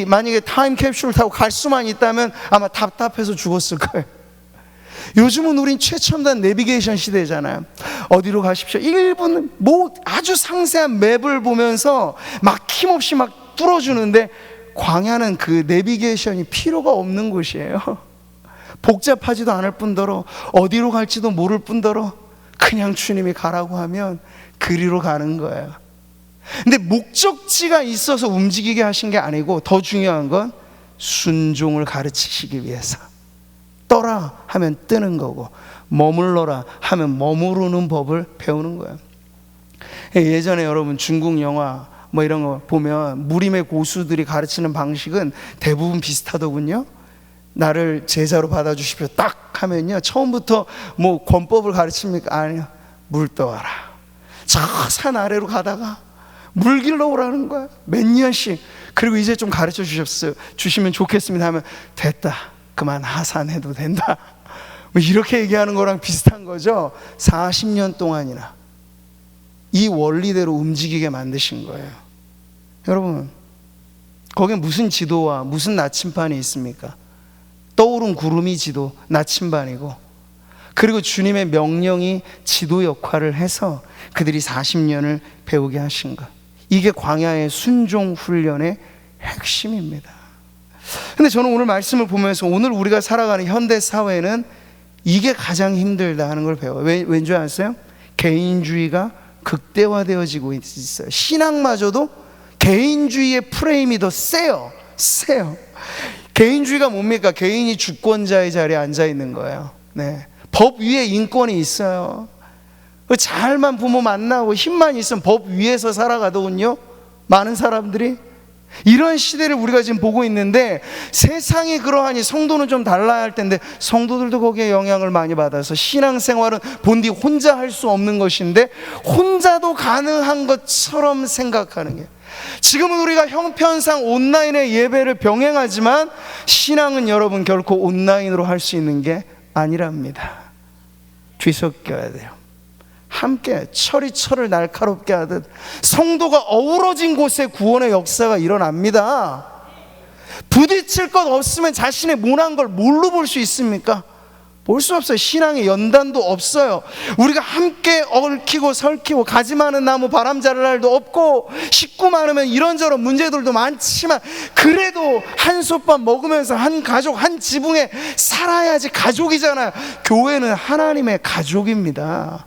만약에 타임캡슐을 타고 갈 수만 있다면 아마 답답해서 죽었을 거예요. 요즘은 우린 최첨단 내비게이션 시대잖아요. 어디로 가십시오 1분 뭐 아주 상세한 맵을 보면서 막힘없이 막 뚫어주는데, 광야는 그 내비게이션이 필요가 없는 곳이에요. 복잡하지도 않을 뿐더러 어디로 갈지도 모를 뿐더러 그냥 주님이 가라고 하면 그리로 가는 거예요. 근데 목적지가 있어서 움직이게 하신 게 아니고, 더 중요한 건 순종을 가르치시기 위해서. 떠라 하면 뜨는 거고, 머물러라 하면 머무르는 법을 배우는 거예요. 예전에 여러분 중국 영화 뭐 이런 거 보면 무림의 고수들이 가르치는 방식은 대부분 비슷하더군요. 나를 제자로 받아주십시오 딱 하면요, 처음부터 뭐 권법을 가르칩니까? 아니요. 물 떠와라. 저 산 아래로 가다가 물 길러 오라는 거야. 몇 년씩. 그리고 이제 좀 가르쳐 주시면 좋겠습니다 하면 됐다, 그만 하산해도 된다. 뭐 이렇게 얘기하는 거랑 비슷한 거죠. 40년 동안이나 이 원리대로 움직이게 만드신 거예요. 여러분, 거기에 무슨 지도와 무슨 나침반이 있습니까? 떠오른 구름이 지도, 나침반이고, 그리고 주님의 명령이 지도 역할을 해서 그들이 40년을 배우게 하신 것. 이게 광야의 순종 훈련의 핵심입니다. 근데 저는 오늘 말씀을 보면서 오늘 우리가 살아가는 현대 사회는 이게 가장 힘들다 하는 걸 배워요. 왠지 아세요? 개인주의가 극대화되어지고 있어요. 신앙마저도 개인주의의 프레임이 더 세요. 개인주의가 뭡니까? 개인이 주권자의 자리에 앉아 있는 거예요. 네. 법 위에 인권이 있어요. 잘만 부모 만나고 힘만 있으면 법 위에서 살아가더군요, 많은 사람들이. 이런 시대를 우리가 지금 보고 있는데, 세상이 그러하니 성도는 좀 달라야 할 텐데 성도들도 거기에 영향을 많이 받아서 신앙생활은 본디 혼자 할 수 없는 것인데 혼자도 가능한 것처럼 생각하는 게, 지금은 우리가 형편상 온라인의 예배를 병행하지만 신앙은 여러분 결코 온라인으로 할 수 있는 게 아니랍니다. 뒤섞여야 돼요. 함께 철이 철을 날카롭게 하듯 성도가 어우러진 곳에 구원의 역사가 일어납니다. 부딪힐 것 없으면 자신의 못난 걸 뭘로 볼 수 있습니까? 볼 수 없어요. 신앙의 연단도 없어요. 우리가 함께 얽히고 설키고 가지 많은 나무 바람 자를 날도 없고, 식구 많으면 이런저런 문제들도 많지만 그래도 한솥밥 먹으면서 한 가족 한 지붕에 살아야지 가족이잖아요. 교회는 하나님의 가족입니다.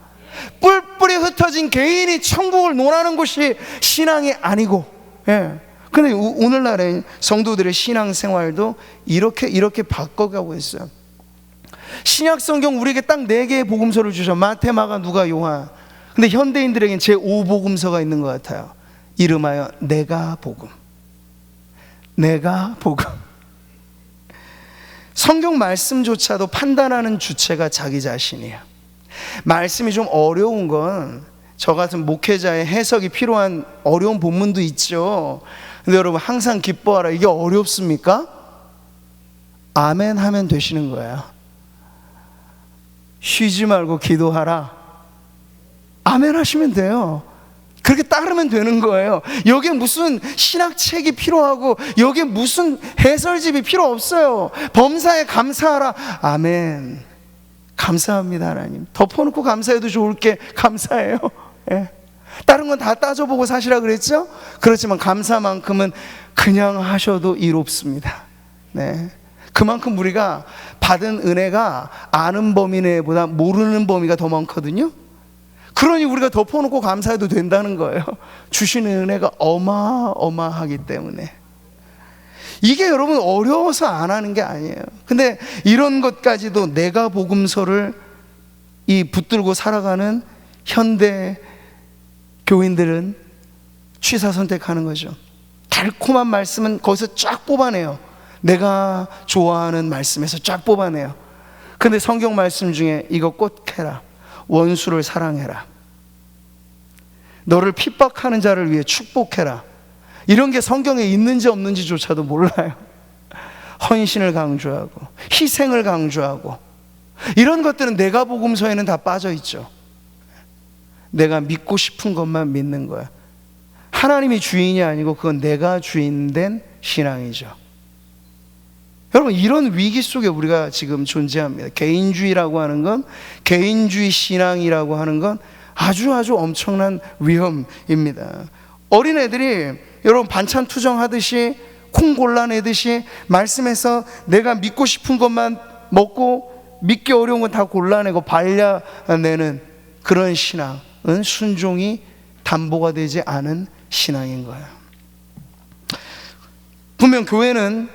뿔뿔이 흩어진 개인이 천국을 논하는 곳이 신앙이 아니고, 근데 오늘날의 성도들의 신앙생활도 이렇게 바꿔가고 있어요. 신약 성경 우리에게 딱 4개의 복음서를 주셔. 마태, 마가, 누가, 요한. 근데 현대인들에겐 제5복음서가 있는 것 같아요. 이름하여 내가 복음. 성경 말씀조차도 판단하는 주체가 자기 자신이에요. 말씀이 좀 어려운 건 저 같은 목회자의 해석이 필요한 어려운 본문도 있죠. 근데 여러분, 항상 기뻐하라. 이게 어렵습니까? 아멘 하면 되시는 거예요. 쉬지 말고 기도하라. 아멘 하시면 돼요. 그렇게 따르면 되는 거예요. 여기에 무슨 신학책이 필요하고 여기에 무슨 해설집이 필요 없어요. 범사에 감사하라. 아멘. 감사합니다 하나님. 덮어놓고 감사해도 좋을 게 감사해요. 다른 건 다 따져보고 사시라 그랬죠? 그렇지만 감사만큼은 그냥 하셔도 이롭습니다. 그만큼 우리가 받은 은혜가 아는 범위 내보다 모르는 범위가 더 많거든요. 그러니 우리가 덮어놓고 감사해도 된다는 거예요. 주시는 은혜가 어마어마하기 때문에. 이게 여러분 어려워서 안 하는 게 아니에요. 근데 이런 것까지도 내가 복음서를 붙들고 살아가는 현대 교인들은 취사 선택하는 거죠. 달콤한 말씀은 거기서 쫙 뽑아내요. 내가 좋아하는 말씀에서 쫙 뽑아내요. 근데 성경 말씀 중에 이거 꼭 해라. 원수를 사랑해라. 너를 핍박하는 자를 위해 축복해라. 이런 게 성경에 있는지 없는지조차도 몰라요. 헌신을 강조하고 희생을 강조하고 이런 것들은 내가 복음서에는 다 빠져 있죠. 내가 믿고 싶은 것만 믿는 거야. 하나님이 주인이 아니고 그건 내가 주인된 신앙이죠. 여러분, 이런 위기 속에 우리가 지금 존재합니다. 개인주의라고 하는 건, 개인주의 신앙이라고 하는 건 아주 엄청난 위험입니다. 어린애들이 여러분 반찬 투정하듯이 콩 골라내듯이 말씀에서 내가 믿고 싶은 것만 먹고 믿기 어려운 건 다 골라내고 발라내는 그런 신앙은 순종이 담보가 되지 않은 신앙인 거예요. 분명 교회는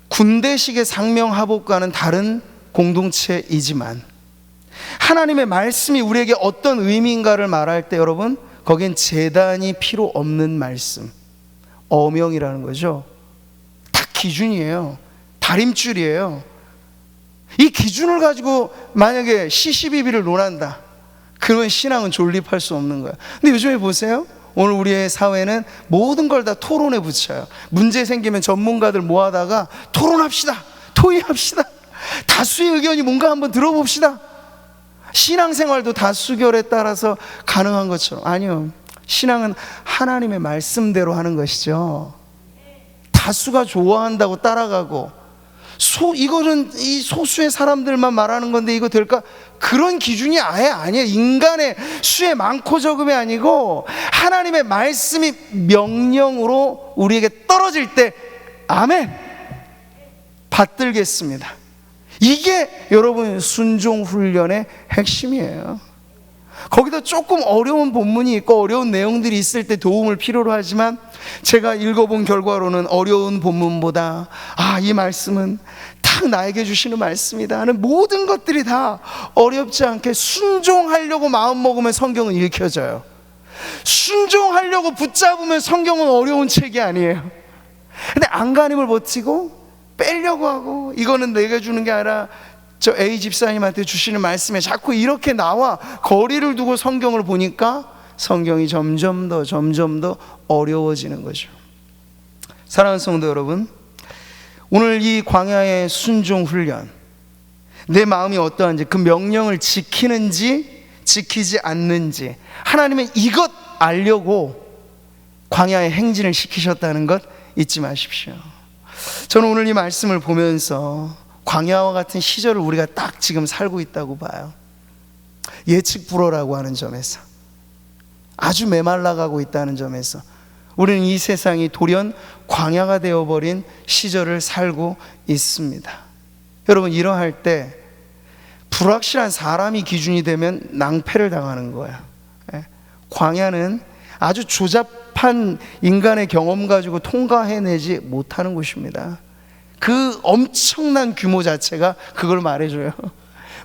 군대식의 상명하복과는 다른 공동체이지만 하나님의 말씀이 우리에게 어떤 의미인가를 말할 때 여러분, 거긴 제단이 필요 없는 말씀, 어명이라는 거죠. 딱 기준이에요. 다림줄이에요. 이 기준을 가지고 만약에 시시비비를 논한다, 그러면 신앙은 존립할 수 없는 거예요. 근데 요즘에 보세요. 오늘 우리의 사회는 모든 걸 다 토론에 붙여요. 문제 생기면 전문가들 모아다가 토론합시다, 토의합시다, 다수의 의견이 뭔가 한번 들어봅시다. 신앙생활도 다수결에 따라서 가능한 것처럼, 아니요, 신앙은 하나님의 말씀대로 하는 것이죠. 다수가 좋아한다고 따라가고 이거는 이 소수의 사람들만 말하는 건데 이거 될까? 그런 기준이 아예 아니에요. 인간의 수의 많고 적음이 아니고 하나님의 말씀이 명령으로 우리에게 떨어질 때 아멘, 받들겠습니다. 이게 여러분 순종 훈련의 핵심이에요. 거기다 조금 어려운 본문이 있고 어려운 내용들이 있을 때 도움을 필요로 하지만, 제가 읽어본 결과로는 어려운 본문보다 이 말씀은 딱 나에게 주시는 말씀이다 하는 모든 것들이 다 어렵지 않게 순종하려고 마음먹으면 성경은 읽혀져요. 순종하려고 붙잡으면 성경은 어려운 책이 아니에요. 근데 안간힘을 버티고 빼려고 하고, 이거는 내가 주는 게 아니라 저 A 집사님한테 주시는 말씀에 자꾸 이렇게 나와 거리를 두고 성경을 보니까 성경이 점점 더 어려워지는 거죠. 사랑하는 성도 여러분, 오늘 이 광야의 순종 훈련, 내 마음이 어떠한지, 그 명령을 지키는지 지키지 않는지 하나님은 이것 알려고 광야의 행진을 시키셨다는 것 잊지 마십시오. 저는 오늘 이 말씀을 보면서 광야와 같은 시절을 우리가 딱 지금 살고 있다고 봐요. 예측 불허라고 하는 점에서, 아주 메말라가고 있다는 점에서 우리는 이 세상이 돌연 광야가 되어버린 시절을 살고 있습니다. 여러분, 이러할 때 불확실한 사람이 기준이 되면 낭패를 당하는 거예요. 광야는 아주 조잡한 인간의 경험 가지고 통과해내지 못하는 곳입니다. 그 엄청난 규모 자체가 그걸 말해줘요.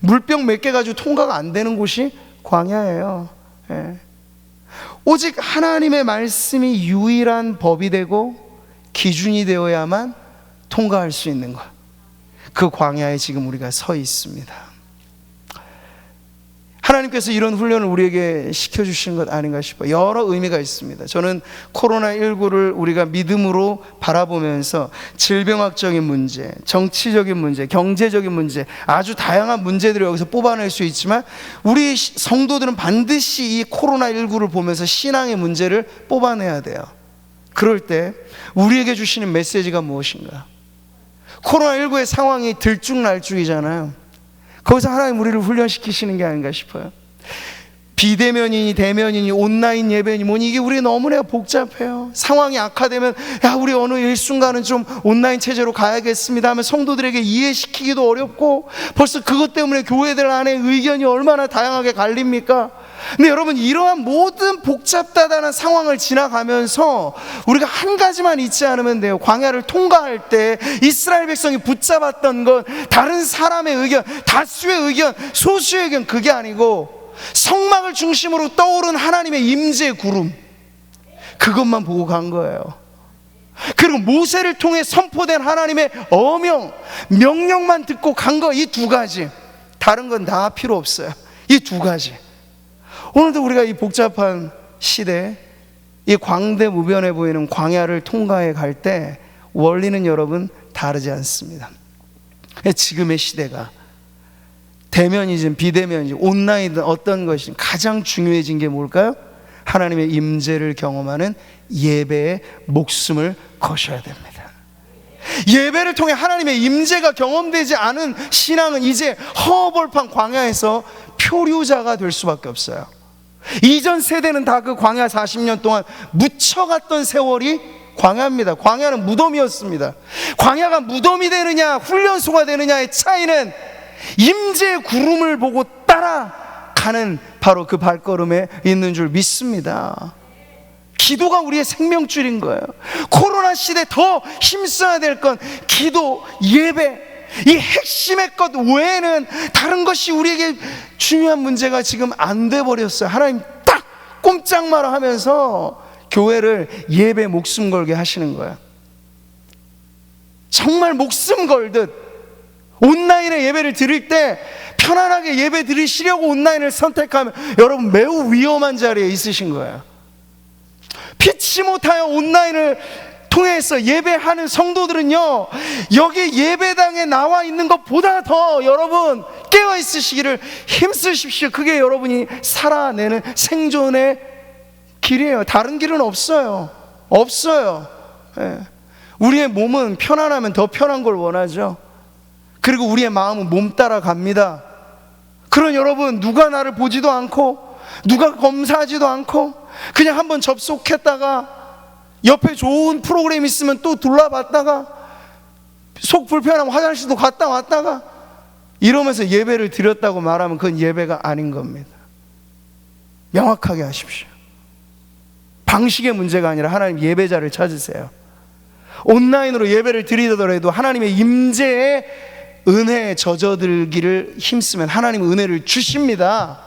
물병 몇 개 가지고 통과가 안 되는 곳이 광야예요. 오직 하나님의 말씀이 유일한 법이 되고 기준이 되어야만 통과할 수 있는 것, 그 광야에 지금 우리가 서 있습니다. 하나님께서 이런 훈련을 우리에게 시켜주신 것 아닌가 싶어요. 여러 의미가 있습니다. 저는 코로나19를 우리가 믿음으로 바라보면서 질병학적인 문제, 정치적인 문제, 경제적인 문제, 아주 다양한 문제들을 여기서 뽑아낼 수 있지만, 우리 성도들은 반드시 이 코로나19를 보면서 신앙의 문제를 뽑아내야 돼요. 그럴 때 우리에게 주시는 메시지가 무엇인가? 코로나19의 상황이 들쭉날쭉이잖아요. 거기서 하나님 우리를 훈련시키시는 게 아닌가 싶어요. 비대면이니 대면이니 온라인 예배니 뭐니, 이게 우리 너무나 복잡해요. 상황이 악화되면 우리 어느 일순간은 좀 온라인 체제로 가야겠습니다 하면 성도들에게 이해시키기도 어렵고, 벌써 그것 때문에 교회들 안에 의견이 얼마나 다양하게 갈립니까? 근데 여러분, 이러한 모든 복잡다단한 상황을 지나가면서 우리가 한 가지만 잊지 않으면 돼요. 광야를 통과할 때 이스라엘 백성이 붙잡았던 건 다른 사람의 의견, 다수의 의견, 소수의 의견, 그게 아니고 성막을 중심으로 떠오른 하나님의 임재 구름, 그것만 보고 간 거예요. 그리고 모세를 통해 선포된 하나님의 어명, 명령만 듣고 간 거, 이 두 가지. 다른 건 다 필요 없어요. 이 두 가지. 오늘도 우리가 이 복잡한 시대, 이 광대무변해 보이는 광야를 통과해 갈 때 원리는 여러분 다르지 않습니다. 지금의 시대가 대면이든 비대면이든 온라인이든 어떤 것이든 가장 중요해진 게 뭘까요? 하나님의 임재를 경험하는 예배에 목숨을 거셔야 됩니다. 예배를 통해 하나님의 임재가 경험되지 않은 신앙은 이제 허벌판 광야에서 표류자가 될 수밖에 없어요. 이전 세대는 다 그 광야 40년 동안 묻혀갔던 세월이 광야입니다. 광야는 무덤이었습니다. 광야가 무덤이 되느냐 훈련소가 되느냐의 차이는 임재의 구름을 보고 따라가는 바로 그 발걸음에 있는 줄 믿습니다. 기도가 우리의 생명줄인 거예요. 코로나 시대 더 힘써야 될 건 기도, 예배, 이 핵심의 것 외에는 다른 것이 우리에게 중요한 문제가 지금 안 돼 버렸어요. 하나님 딱 꼼짝 마라 하면서 교회를 예배 목숨 걸게 하시는 거예요. 정말 목숨 걸듯 온라인에 예배를 드릴 때 편안하게 예배 드리시려고 온라인을 선택하면 여러분 매우 위험한 자리에 있으신 거예요. 피치 못하여 온라인을 통해서 예배하는 성도들은요, 여기 예배당에 나와 있는 것보다 더 여러분 깨어 있으시기를 힘쓰십시오. 그게 여러분이 살아내는 생존의 길이에요. 다른 길은 없어요. 예. 우리의 몸은 편안하면 더 편한 걸 원하죠. 그리고 우리의 마음은 몸 따라 갑니다. 그런 여러분, 누가 나를 보지도 않고 누가 검사하지도 않고 그냥 한번 접속했다가 옆에 좋은 프로그램 있으면 또 둘러봤다가 속 불편하면 화장실도 갔다 왔다가 이러면서 예배를 드렸다고 말하면 그건 예배가 아닌 겁니다. 명확하게 하십시오. 방식의 문제가 아니라 하나님 예배자를 찾으세요. 온라인으로 예배를 드리더라도 하나님의 임재에 은혜에 젖어들기를 힘쓰면 하나님은 은혜를 주십니다.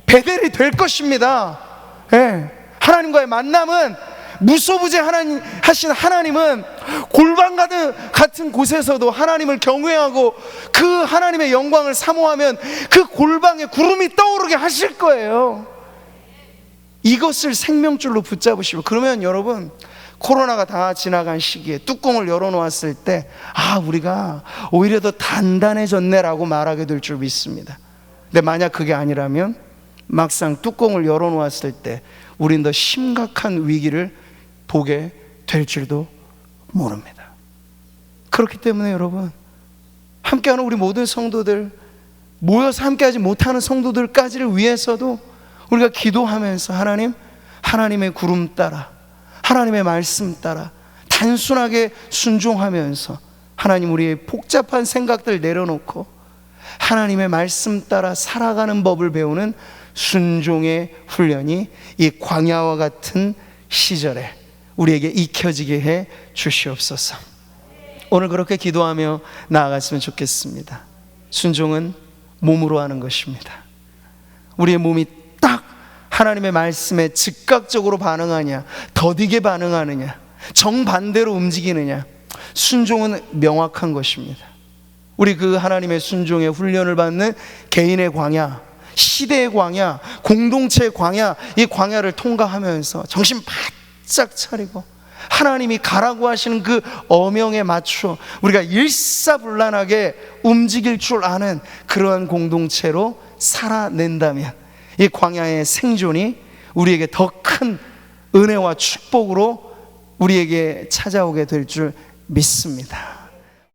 베델이 될 것입니다. 예. 하나님과의 만남은 무소부재 하신 하나님은 골방 같은 곳에서도 하나님을 경외하고 그 하나님의 영광을 사모하면 그 골방에 구름이 떠오르게 하실 거예요. 이것을 생명줄로 붙잡으시고, 그러면 여러분 코로나가 다 지나간 시기에 뚜껑을 열어놓았을 때 우리가 오히려 더 단단해졌네라고 말하게 될 줄 믿습니다. 근데 만약 그게 아니라면 막상 뚜껑을 열어놓았을 때 우린 더 심각한 위기를 보게 될 줄도 모릅니다. 그렇기 때문에 여러분, 함께하는 우리 모든 성도들, 모여서 함께하지 못하는 성도들까지를 위해서도 우리가 기도하면서 하나님의 구름 따라, 하나님의 말씀 따라 단순하게 순종하면서 하나님 우리의 복잡한 생각들 내려놓고 하나님의 말씀 따라 살아가는 법을 배우는 순종의 훈련이 이 광야와 같은 시절에 우리에게 익혀지게 해 주시옵소서. 오늘 그렇게 기도하며 나아갔으면 좋겠습니다. 순종은 몸으로 하는 것입니다. 우리의 몸이 딱 하나님의 말씀에 즉각적으로 반응하냐, 더디게 반응하느냐, 정반대로 움직이느냐, 순종은 명확한 것입니다. 우리 그 하나님의 순종의 훈련을 받는 개인의 광야, 시대의 광야, 공동체의 광야, 이 광야를 통과하면서 정신 바짝 차리고 하나님이 가라고 하시는 그 어명에 맞춰 우리가 일사불란하게 움직일 줄 아는 그러한 공동체로 살아낸다면 이 광야의 생존이 우리에게 더 큰 은혜와 축복으로 우리에게 찾아오게 될 줄 믿습니다.